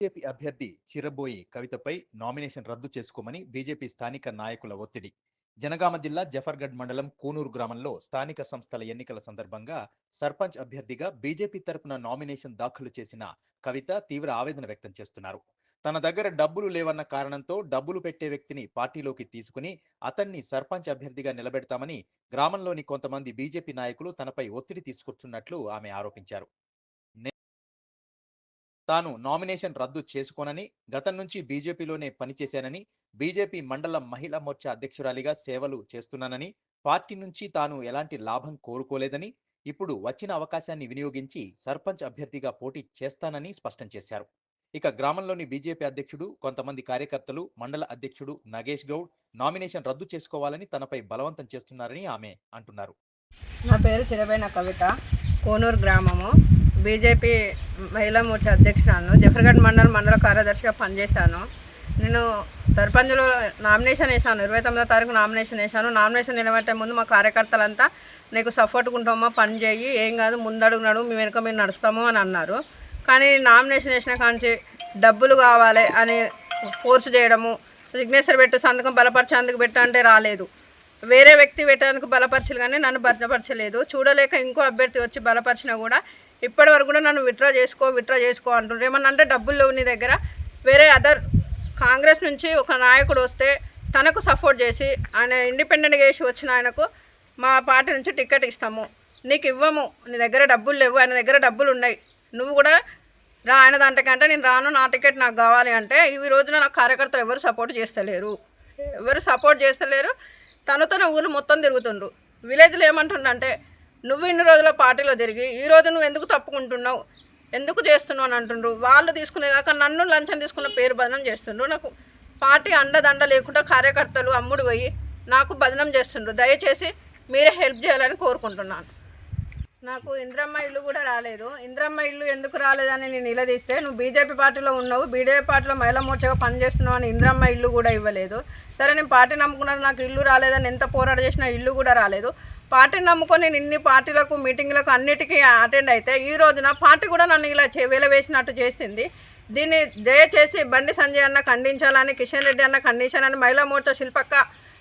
BJP అభ్యర్థి చిరబోయి కవితపై nomination రద్దు చేసుకోమని బీజేపీ స్థానిక నాయకుల ఒత్తిడి. జనగామ జిల్లా జఫర్గఢ్ మండలం కూనూరు గ్రామంలో స్థానిక సంస్థల ఎన్నికల సందర్భంగా సర్పంచ్ అభ్యర్థిగా బీజేపీ తరపున నామినేషన్ దాఖలు చేసిన కవిత తీవ్ర ఆవేదన వ్యక్తం చేస్తున్నారు. తన దగ్గర డబ్బులు లేవన్న కారణంతో డబ్బులు పెట్టే వ్యక్తిని పార్టీలోకి తీసుకుని అతన్ని సర్పంచ్ అభ్యర్థిగా నిలబెడతామని గ్రామంలోని కొంతమంది బీజేపీ నాయకులు తనపై ఒత్తిడి తీసుకొస్తున్నట్లు ఆమె ఆరోపించారు. తాను నామినేషన్ రద్దు చేసుకోనని, గతం నుంచి బీజేపీలోనే పనిచేశానని, బీజేపీ మండల మహిళా మోర్చా అధ్యక్షురాలిగా సేవలు చేస్తున్నానని, పార్టీ నుంచి తాను ఎలాంటి లాభం కోరుకోలేదని, ఇప్పుడు వచ్చిన అవకాశాన్ని వినియోగించి సర్పంచ్ అభ్యర్థిగా పోటీ చేస్తానని స్పష్టం చేశారు. ఇక గ్రామంలోని బీజేపీ అధ్యక్షుడు, కొంతమంది కార్యకర్తలు, మండల అధ్యక్షుడు నగేష్ గౌడ్ నామినేషన్ రద్దు చేసుకోవాలని తనపై బలవంతం చేస్తున్నారని ఆమె అంటున్నారు. నా పేరు చిరబైన కవిత, కోనూరు గ్రామము. బీజేపీ మహిళా మోర్చా అధ్యక్షురాలను, జఫర్గఢ్ మండల కార్యదర్శిగా పనిచేశాను. నేను సర్పంచ్లో నామినేషన్ వేసాను. 29వ తారీఖు నామినేషన్ వేసాను. నామినేషన్ నిలబెట్టే ముందు మా కార్యకర్తలంతా నీకు సపోర్ట్గా ఉంటామో, పని చేయి, ఏం కాదు, ముందడుగు నడువు, మీ వెనుక మీరు నడుస్తాము అని అన్నారు. కానీ నామినేషన్ వేసిన కాంచి డబ్బులు కావాలి అని ఫోర్స్ చేయడము, సిగ్నేచర్ పెట్టు, సంతకం బలపరిచేందుకు పెట్టు అంటే రాలేదు. వేరే వ్యక్తి పెట్టేందుకు బలపరచలు కానీ నన్ను బలపరచలేదు. చూడలేక ఇంకో అభ్యర్థి వచ్చి బలపరిచినా కూడా ఇప్పటి వరకు కూడా నన్ను విత్డ్రా చేసుకో అంటుండ్రు. ఏమన్నా అంటే డబ్బులు లేవు నీ దగ్గర. వేరే అదర్ కాంగ్రెస్ నుంచి ఒక నాయకుడు వస్తే తనకు సపోర్ట్ చేసి ఆయన ఇండిపెండెంట్గా వేసి వచ్చిన ఆయనకు మా పార్టీ నుంచి టికెట్ ఇస్తాము, నీకు ఇవ్వము, నీ దగ్గర డబ్బులు లేవు, ఆయన దగ్గర డబ్బులు ఉన్నాయి, నువ్వు కూడా రా ఆయన దాంట్లోకంటే నేను రాను, నా టికెట్ నాకు కావాలి అంటే ఈ రోజున నాకు కార్యకర్తలు ఎవరు సపోర్ట్ చేస్తలేరు. తనతోనే ఊరు మొత్తం తిరుగుతుండ్రు. విలేజ్లో ఏమంటుండంటే నువ్వు ఇన్ని రోజుల పార్టీలో తిరిగి ఈరోజు నువ్వు ఎందుకు తప్పుకుంటున్నావు, ఎందుకు చేస్తున్నావు అని అంటుండ్రు. వాళ్ళు తీసుకునే కాక నన్ను లంచం తీసుకున్న పేరు బదనం చేస్తుండ్రు. నాకు పార్టీ అండదండ లేకుండా కార్యకర్తలు అమ్ముడు పోయి నాకు బదనం చేస్తుండ్రు. దయచేసి మీరే హెల్ప్ చేయాలని కోరుకుంటున్నాను. నాకు ఇంద్రమ్మ ఇల్లు కూడా రాలేదు. ఇంద్రమ్మ ఇల్లు ఎందుకు రాలేదని నేను నిలదీస్తే, నువ్వు బీజేపీ పార్టీలో ఉన్నావు, బీజేపీ పార్టీలో మహిళా మోర్చాగా పనిచేస్తున్నావు అని ఇంద్రమ్మ ఇల్లు కూడా ఇవ్వలేదు. సరే, నేను పార్టీ నమ్ముకున్నది, నాకు ఇల్లు రాలేదని ఎంత పోరాట చేసినా ఇల్లు కూడా రాలేదు. పార్టీని నమ్ముకొని నేను ఇన్ని పార్టీలకు, మీటింగ్లకు అన్నిటికీ అటెండ్ అయితే ఈ రోజున పార్టీ కూడా నన్ను ఇలా వేసినట్టు చేసింది. దీన్ని దయచేసి బండి సంజయ్ అన్న ఖండించాలని, కిషన్ రెడ్డి అన్న ఖండించాలని, మహిళా మోర్చా శిల్పక్క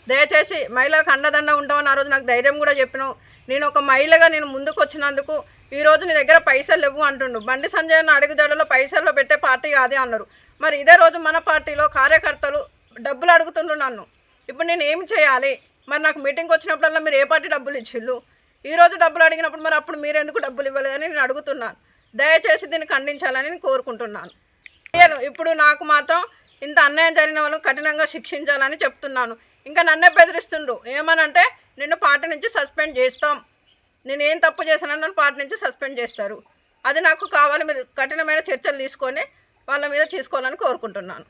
దయచేసి మహిళలకు అండదండ ఉంటామని ఆ రోజు నాకు ధైర్యం కూడా చెప్పినావు. నేను ఒక మహిళగా నేను ముందుకు వచ్చినందుకు ఈరోజు నీ దగ్గర పైసలు లేవు అంటుండు. బండి సంజయ్ అన్న అడుగుదలలో పైసల్లో పెట్టే పార్టీ కాదే అన్నారు. మరి ఇదే రోజు మన పార్టీలో కార్యకర్తలు డబ్బులు అడుగుతుండ్రు నన్ను. ఇప్పుడు నేను ఏం చేయాలి? మరి నాకు మీటింగ్కి వచ్చినప్పుడల్లా మీరు ఏ పార్టీ డబ్బులు ఇచ్చిళ్ళు? ఈరోజు డబ్బులు అడిగినప్పుడు మరి అప్పుడు మీరు ఎందుకు డబ్బులు ఇవ్వలేదని నేను అడుగుతున్నాను. దయచేసి దీన్ని ఖండించాలని నేను కోరుకుంటున్నాను. ఇప్పుడు నాకు మాత్రం ఇంత అన్యాయం జరిగిన వాళ్ళని కఠినంగా శిక్షించాలని చెప్తున్నాను. ఇంకా నన్నే బెదిరిస్తుండ్రు. ఏమనంటే నిన్ను పార్టీ నుంచి సస్పెండ్ చేస్తాం, నేను ఏం తప్పు చేశానని నన్ను పార్టీ నుంచి సస్పెండ్ చేస్తారు. అది నాకు కావాలి. మీరు కఠినమైన చర్చలు తీసుకొని వాళ్ళ మీద తీసుకోవాలని కోరుకుంటున్నాను.